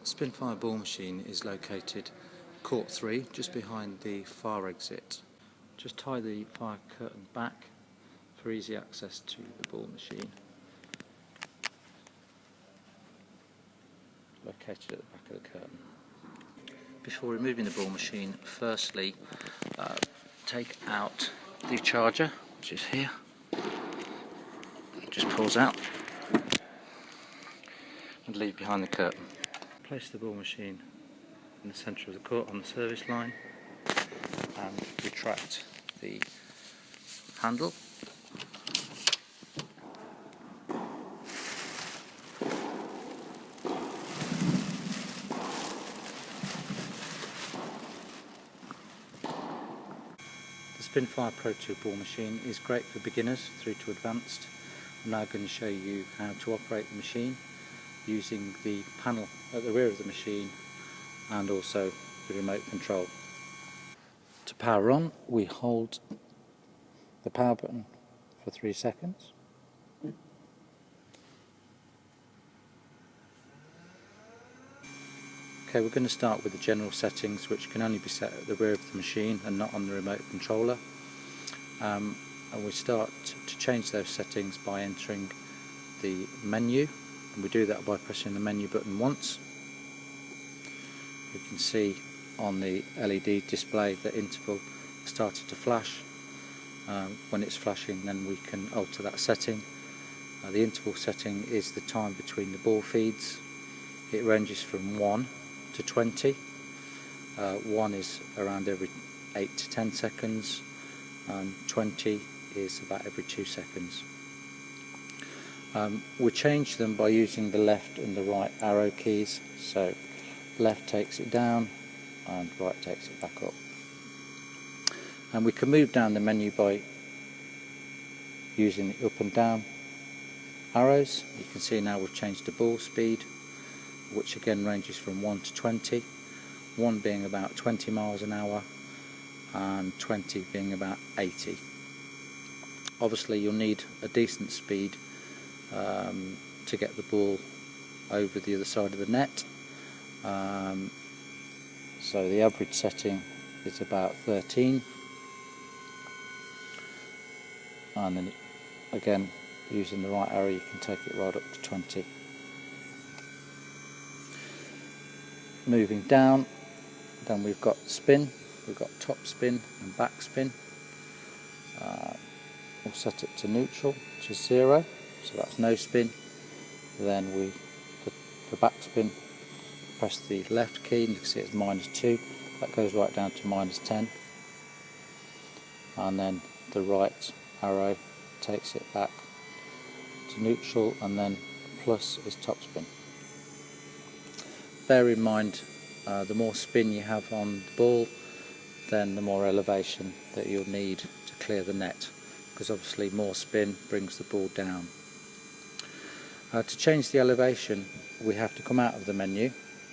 Spinfire ball machine is located court 3, just behind the fire exit. Just tie the fire curtain back for easy access to the ball machine. Located at the back of the curtain. Before removing the ball machine, firstly take out the charger, which is here. It just pulls out and leave behind the curtain. Place the ball machine in the centre of the court on the service line and retract the handle. The Spinfire Pro 2 ball machine is great for beginners through to advanced. I'm now going to show you how to operate the machine using the panel at the rear of the machine and also the remote control. To power on, we hold the power button for 3 seconds. Okay, we're going to start with the general settings, which can only be set at the rear of the machine and not on the remote controller. And we start to change those settings by entering the menu, and we do that by pressing the menu button once. You can see on the LED display that interval started to flash. When it's flashing, then we can alter that setting. The interval setting is the time between the ball feeds. It ranges from 1 to 20. 1 is around every 8 to 10 seconds, and 20 is about every 2 seconds. We change them by using the left and the right arrow keys. So left takes it down and right takes it back up. And we can move down the menu by using the up and down arrows. You can see now we've changed the ball speed, which again ranges from 1 to 20, 1 being about 20 miles an hour and 20 being about 80. Obviously you'll need a decent speed to get the ball over the other side of the net. So the average setting is about 13, and then again using the right arrow you can take it right up to 20. Moving down, then we've got spin, we've got top spin and back spin. We'll set it to neutral, which is 0, so that's no spin. Then for back spin, press the left key, and you can see it's -2, that goes right down to -10, and then the right arrow takes it back to neutral, and then plus is top spin. Bear in mind, the more spin you have on the ball, then the more elevation that you'll need to clear the net, because obviously more spin brings the ball down. To change the elevation, we have to come out of the menu,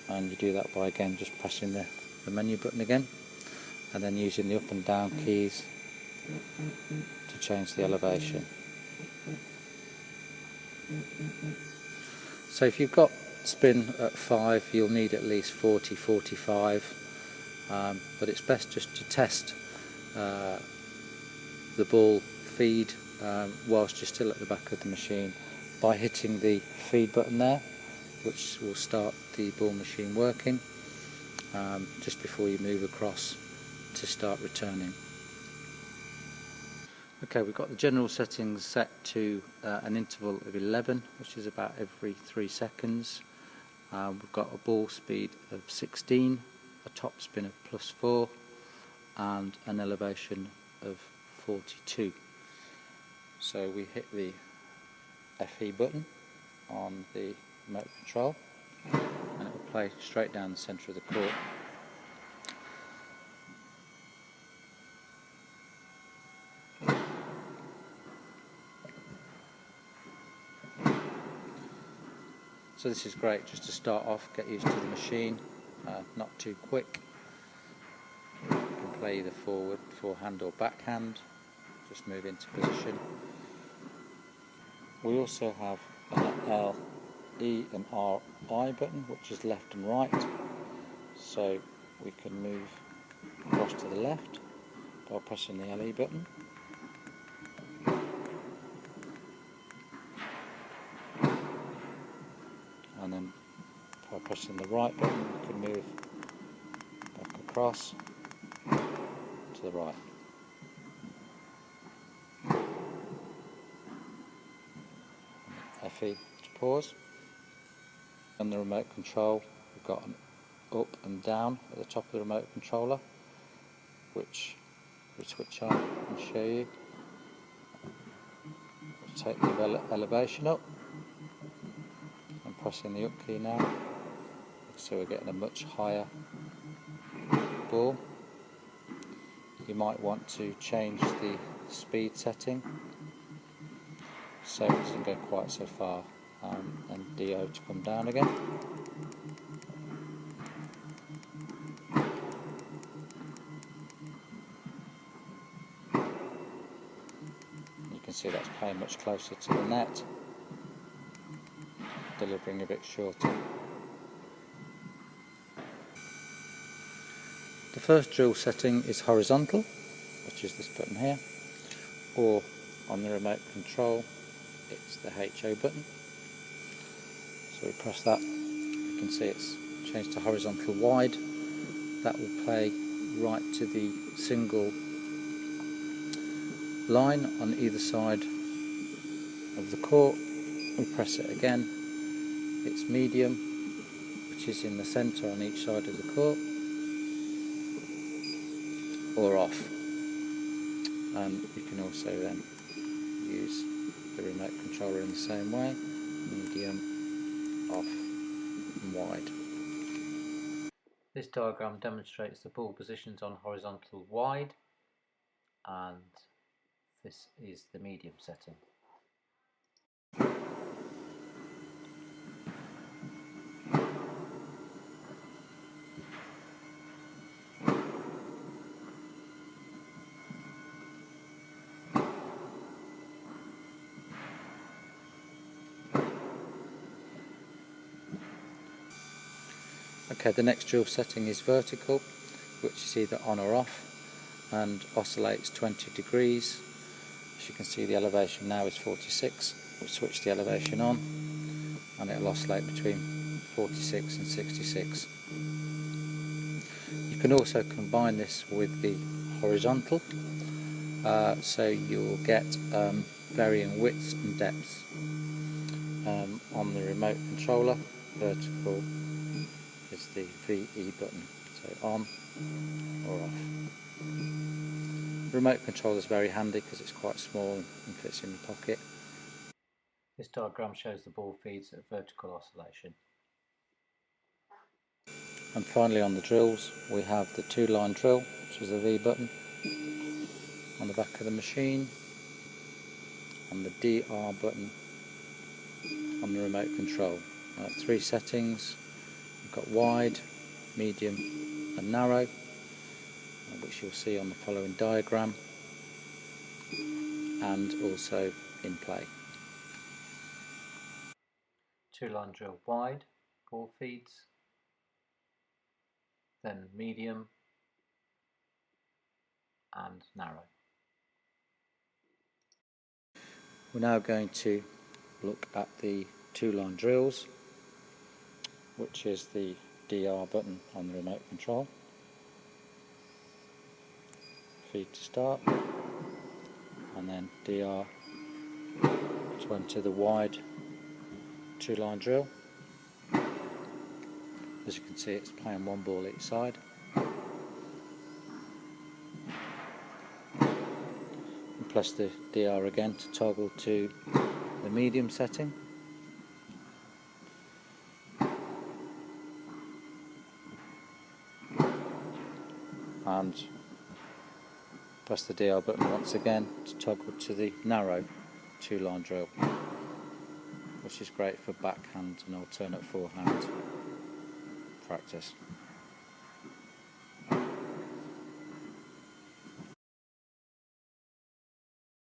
and you do that by again just pressing the menu button again, and then using the up and down keys to change the elevation. So if you've got spin at 5, you'll need at least 40, 45, but it's best just to test the ball feed whilst you're still at the back of the machine by hitting the feed button there, which will start the ball machine working just before you move across to start returning. Okay, we've got the general settings set to an interval of 11, which is about every 3 seconds. We've got a ball speed of 16, a top spin of +4, and an elevation of 42. So we hit the FE button on the remote control, and it will play straight down the centre of the court. So this is great just to start off, get used to the machine, not too quick. You can play either forward, forehand or backhand, just move into position. We also have an L E and R I button, which is left and right, so we can move across to the left by pressing the LE button. And then by pressing the right button we can move back across to the right. FE to pause. On the remote control we've got an up and down at the top of the remote controller, which we switch on and show you. We'll take the elevation up and pressing the up key now, so we're getting a much higher ball. You might want to change the speed setting so it doesn't go quite so far, and DO to come down again. You can see that's playing much closer to the net, delivering a bit shorter. The first drill setting is horizontal, which is this button here, or on the remote control it's the HO button. So we press that, you can see it's changed to horizontal wide. That will play right to the single line on either side of the court. We press it again, it's medium, which is in the centre on each side of the court, or off. And you can also then use the remote controller in the same way, medium, off and wide. This diagram demonstrates the ball positions on horizontal wide, and this is the medium setting. Okay, the next drill setting is vertical, which is either on or off and oscillates 20 degrees. As you can see, the elevation now is 46. We'll switch the elevation on and it'll oscillate between 46 and 66. You can also combine this with the horizontal, so you'll get varying widths and depths. On the remote controller, vertical is the VE button, so on or off. The remote controller is very handy because it's quite small and fits in your pocket. This diagram shows the ball feeds at vertical oscillation. And finally, on the drills we have the 2-line drill, which is the V button on the back of the machine, and the DR button on the remote control. 3 settings. We've got wide, medium and narrow, which you'll see on the following diagram, and also in play. 2-line drill wide, ball feeds, then medium and narrow. We're now going to look at the 2-line drills, which is the DR button on the remote control. Feed to start, and then DR to enter the wide 2-line drill. As you can see, it's playing 1 ball each side. And press the DR again to toggle to the medium setting. And press the DR button once again to toggle to the narrow 2-line drill, which is great for backhand and alternate forehand practice.